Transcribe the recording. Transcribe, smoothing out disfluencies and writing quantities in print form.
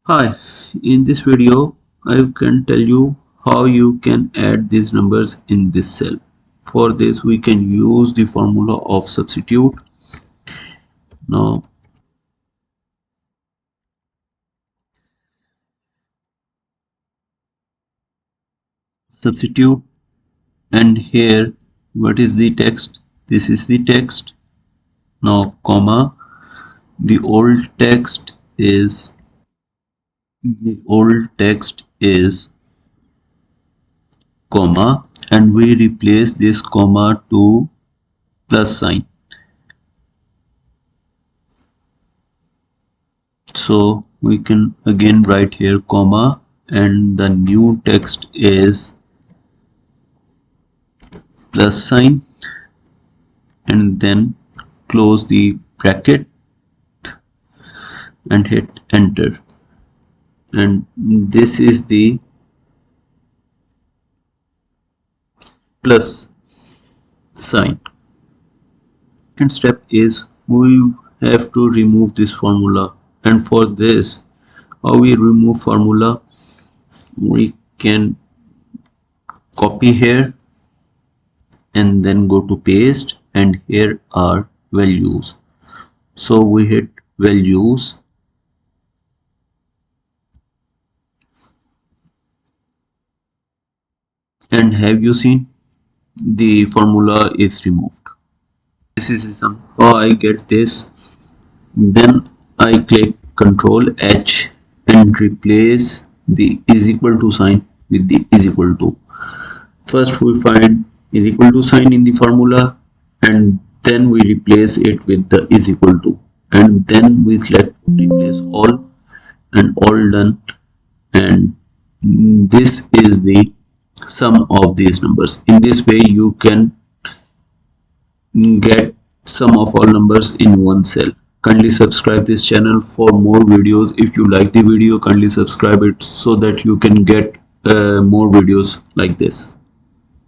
Hi, in this video I can tell you how you can add these numbers in this cell. For this we can use the formula of substitute. Now substitute, and here what is the text? This is the text. Now comma, the old text is comma, and we replace this comma to plus sign. So we can again write here comma, and the new text is plus sign, and then close the bracket and hit enter, and this is the plus sign. Second step is we have to remove this formula, and for this, how we remove formula? We can copy here and then go to paste, and here are values. So we hit values, and have you seen the formula is removed? This is how I get this. Then I click Ctrl H and replace the is equal to sign with the is equal to. First we find is equal to sign in the formula, and then we replace it with the is equal to, and then we select replace all, and all done. And this is the sum of these numbers. In this way you can get sum of all numbers in one cell. Kindly subscribe this channel for more videos. If you like the video, kindly subscribe it so that you can get more videos like this.